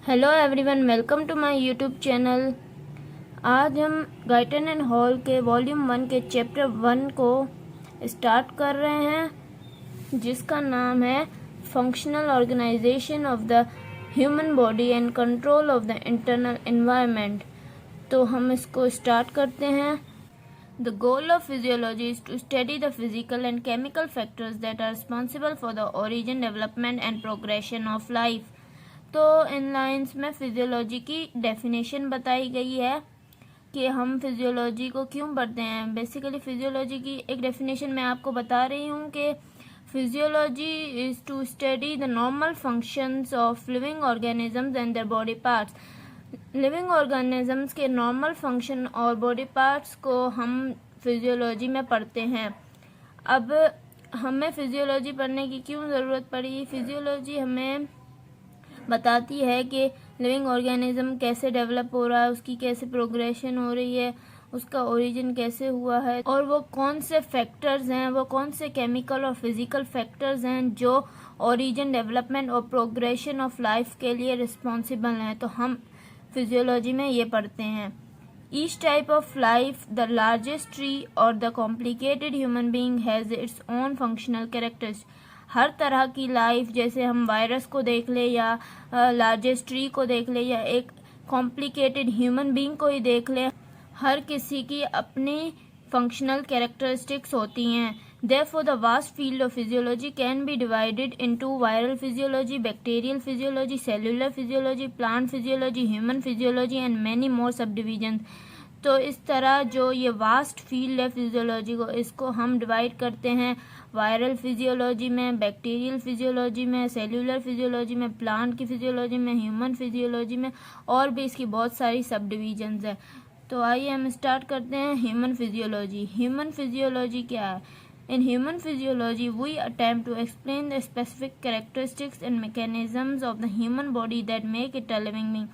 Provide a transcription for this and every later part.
Hello everyone, welcome to my YouTube channel. आज हम Guyton and Hall के volume 1 के चैप्टर 1 को स्टार्ट कर रहे हैं, जिसका नाम है functional organisation of the human body and control of the internal environment. तो हम इसको स्टार्ट करते हैं। The goal of physiology is to study the physical and chemical factors that are responsible for the origin, development and progression of life। तो इन lines में physiology की definition बताई गई है कि हम फिजियोलॉजी को क्यों पढ़ते हैं। बेसिकली फिजियोलॉजी की एक डेफिनेशन मैं आपको बता रही हूँ कि physiology is to study the normal functions of living organisms and their body parts. Living organisms के नॉर्मल फंक्शन और बॉडी पार्ट्स को हम फिजियोलॉजी में पढ़ते हैं। अब हमें फिजियोलॉजी पढ़ने की क्यों ज़रूरत पड़ी? फिजियोलॉजी हमें बताती है कि लिविंग ऑर्गेनिज्म कैसे डेवलप हो रहा है, उसकी कैसे प्रोग्रेशन हो रही है, उसका ओरिजिन कैसे हुआ है और वो कौन से फैक्टर्स हैं, वो कौन से केमिकल और फिजिकल फैक्टर्स हैं जो ओरिजिन, डेवलपमेंट और प्रोग्रेशन ऑफ लाइफ के लिए रिस्पॉन्सिबल हैं। तो हम फिजियोलॉजी में ये पढ़ते हैं। Each type of life, the largest tree और the complicated human being has its own functional characters. हर तरह की लाइफ, जैसे हम वायरस को देख ले या लार्जेस्ट ट्री को देख ले या एक कॉम्प्लिकेटेड ह्यूमन बीइंग को ही देख ले, हर किसी की अपनी फंक्शनल कैरेक्टरिस्टिक्स होती हैं। Therefore, the vast field of physiology can be divided into viral physiology, bacterial physiology, cellular physiology, plant physiology, human physiology and many more subdivisions। तो इस तरह जो ये वास्ट फील्ड है फिजियोलॉजी को, इसको हम डिवाइड करते हैं वायरल फिजियोलॉजी में, बैक्टीरियल फिजियोलॉजी में, सेल्यूलर फिजियोलॉजी में, प्लांट की फिजियोलॉजी में, ह्यूमन फिजियोलॉजी में और भी इसकी बहुत सारी सब डिविजन्स हैं। तो आइए हम स्टार्ट करते हैं ह्यूमन फिजियोलॉजी। ह्यूमन फिजियोलॉजी क्या है? In human physiology, we attempt to explain the specific characteristics and mechanisms of the human body that make it a living being।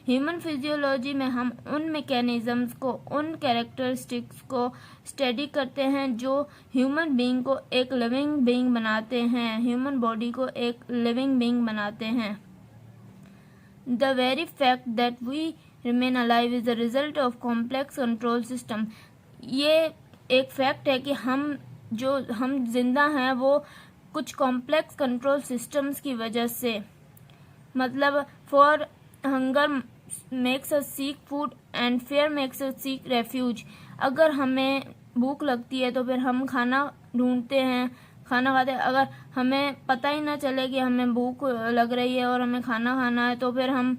Human physiology में हम उन मैकेनिज्म्स को, उन कैरेक्टरिस्टिक्स को स्टडी करते हैं जो ह्यूमन बीइंग को एक लिविंग बीइंग बनाते हैं, ह्यूमन बॉडी को एक लिविंग बीइंग बनाते हैं। The very fact that we remain alive is the result of complex control system. ये एक फैक्ट है कि हम जिंदा हैं वो कुछ कॉम्प्लेक्स कंट्रोल सिस्टम्स की वजह से, मतलब for hunger makes us seek food and fair makes us seek refuge. अगर हमें भूख लगती है तो फिर हम खाना ढूंढते हैं, खाना खाते हैं। अगर हमें पता ही ना चले कि हमें भूख लग रही है और हमें खाना खाना है तो फिर हम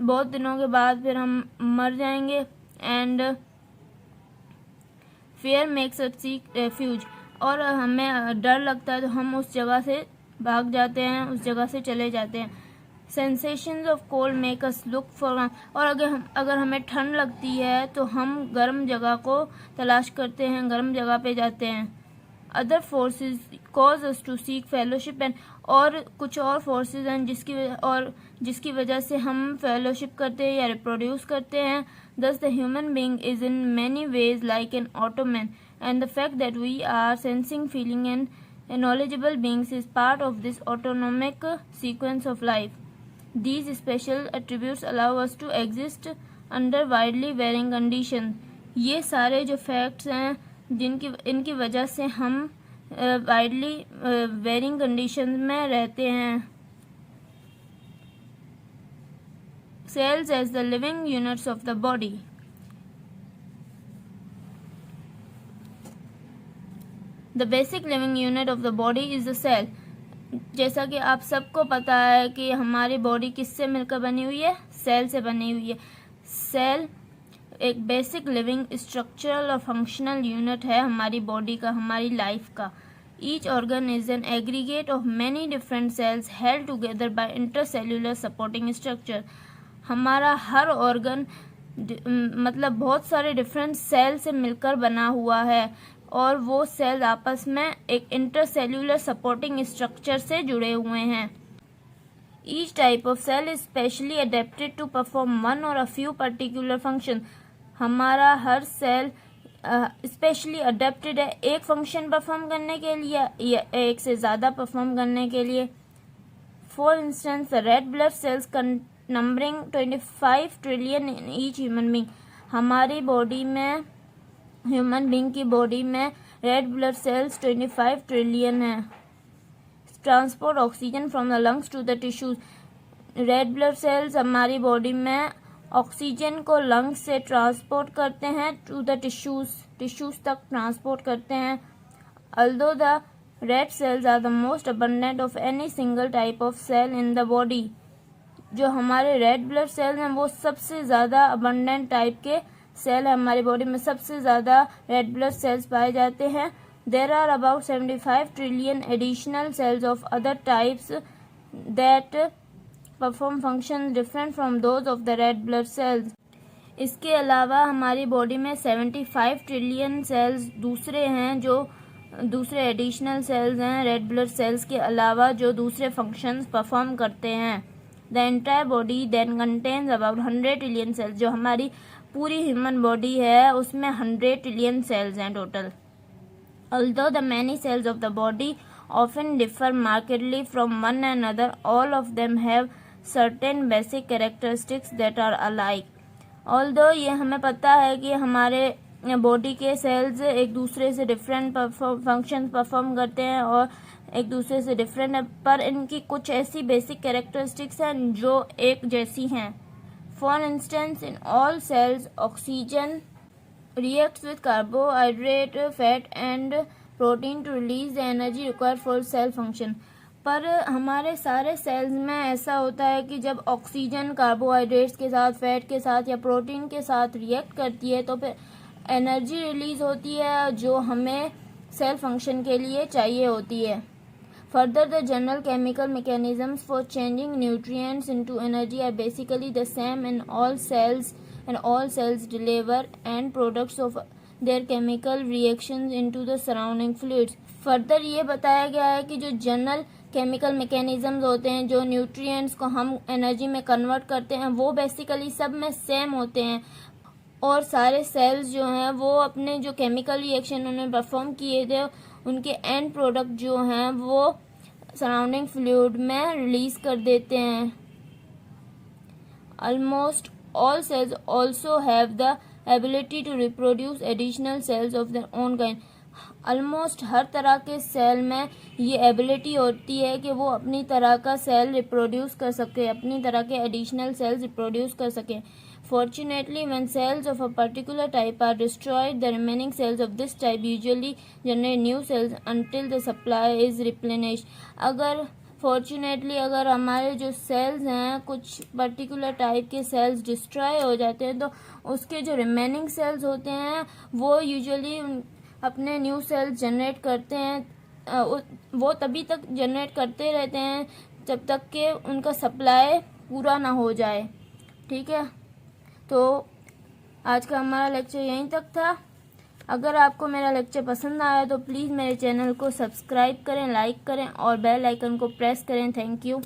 बहुत दिनों के बाद फिर हम मर जाएंगे। And fair makes us seek refuge, और हमें डर लगता है तो हम उस जगह से भाग जाते हैं, उस जगह से चले जाते हैं। Sensations of cold make us look for, और अगर हमें ठंड लगती है तो हम गर्म जगह को तलाश करते हैं, गर्म जगह पे जाते हैं। Other forces cause us to seek fellowship and, और कुछ और फोर्सेस हैं जिसकी वजह से हम फेलोशिप करते हैं या रिप्रोड्यूस करते हैं। Thus the human being is in many ways like an automan, and the fact that we are sensing, feeling and knowledgeable beings is part of this autonomic sequence of life। These special attributes allow us to exist under widely varying conditions। ये सारे जो facts हैं इनकी वजह से हम widely varying conditions में रहते हैं। Cells as the living units of the body। The basic living unit of the body is the cell। जैसा कि आप सबको पता है कि हमारी बॉडी किससे मिलकर बनी हुई है? सेल से बनी हुई है। सेल एक बेसिक लिविंग स्ट्रक्चरल और फंक्शनल यूनिट है हमारी बॉडी का, हमारी लाइफ का। Each organ is an aggregate of many different cells held together by intercellular supporting structure। हमारा हर ऑर्गन मतलब बहुत सारे डिफरेंट सेल से मिलकर बना हुआ है और वो सेल आपस में एक इंटरसेल्यूलर सपोर्टिंग स्ट्रक्चर से जुड़े हुए हैं। Each type of cell is specially adapted to perform one or a few particular function. हमारा हर सेल स्पेशली अडेप्टेड है एक फंक्शन परफॉर्म करने के लिए या एक से ज़्यादा परफॉर्म करने के लिए। For instance, the red blood cells numbering 25 trillion in each human being. हमारी बॉडी में, ह्यूमन बींग की बॉडी में रेड ब्लड सेल्स 25 ट्रिलियन है। Transport oxygen from the lungs to the tissues. Red blood cells हमारी body में oxygen को lungs से transport करते हैं टू द टिश्यूज तक ट्रांसपोर्ट करते हैं। Although the red cells are the most abundant of any single type of cell in the body. जो हमारे रेड ब्लड सेल्स हैं वो सबसे ज़्यादा अबंडेंट टाइप के सेल है। हमारी बॉडी में सबसे ज़्यादा रेड ब्लड सेल्स पाए जाते हैं। There are about 75 trillion additional cells of other types that perform function different from those of the red blood cells. इसके अलावा हमारी बॉडी में 75 ट्रिलियन सेल्स दूसरे हैं, जो दूसरे एडिशनल सेल्स हैं रेड ब्लड सेल्स के अलावा, जो दूसरे फंक्शंस परफॉर्म करते हैं। The entire body then contains about 100 trillion cells. जो हमारी पूरी ह्यूमन बॉडी है उसमें 100 ट्रिलियन सेल्स हैं total. Although the many cells of the body often differ markedly from one another, all of them have certain basic characteristics that are alike. Although ये हमें पता है कि हमारे बॉडी के सेल्स एक दूसरे से डिफरेंट फंक्शन परफॉर्म करते हैं और एक दूसरे से डिफरेंट है, पर इनकी कुछ ऐसी बेसिक कैरेक्टरिस्टिक्स हैं जो एक जैसी हैं। For instance, in all cells oxygen reacts with carbohydrate, fat and protein to release the energy required for cell function. पर हमारे सारे सेल्स में ऐसा होता है कि जब ऑक्सीजन कार्बोहाइड्रेट्स के साथ, फैट के साथ या प्रोटीन के साथ रिएक्ट करती है तो फिर एनर्जी रिलीज होती है जो हमें सेल फंक्शन के लिए चाहिए होती है। Further, the general chemical mechanisms for changing nutrients into energy are basically the same in all cells, and all cells deliver end products of their chemical reactions into the surrounding fluids. Further, ये बताया गया है कि जो general chemical mechanisms होते हैं जो nutrients को हम एनर्जी में कन्वर्ट करते हैं वो बेसिकली सब में सेम होते हैं, और सारे सेल्स जो हैं वो अपने जो केमिकल रिएक्शन उन्होंने परफॉर्म किए थे उनके एंड प्रोडक्ट जो हैं वो सराउंडिंग फ्लूइड में रिलीज कर देते हैं। Almost all cells also have the ability to reproduce additional cells of their own kind. Almost हर तरह के सेल में ये एबिलिटी होती है कि वो अपनी तरह का सेल रिप्रोड्यूस कर सके, अपनी तरह के एडिशनल सेल्स रिप्रोड्यूस कर सके। Fortunately, when cells of a particular type are destroyed, the remaining cells of this type usually generate new cells until the supply is replenished. अगर हमारे जो सेल्स हैं कुछ पर्टिकुलर टाइप के सेल्स डिस्ट्रॉय हो जाते हैं तो उसके जो रिमेनिंग सेल्स होते हैं वो यूजुअली अपने न्यू सेल्स जनरेट करते हैं। वो तभी तक जनरेट करते रहते हैं जब तक कि उनका सप्लाई पूरा ना हो जाए। ठीक है, तो आज का हमारा लेक्चर यहीं तक था। अगर आपको मेरा लेक्चर पसंद आया तो प्लीज़ मेरे चैनल को सब्सक्राइब करें, लाइक करें और बेल आइकन को प्रेस करें। Thank you.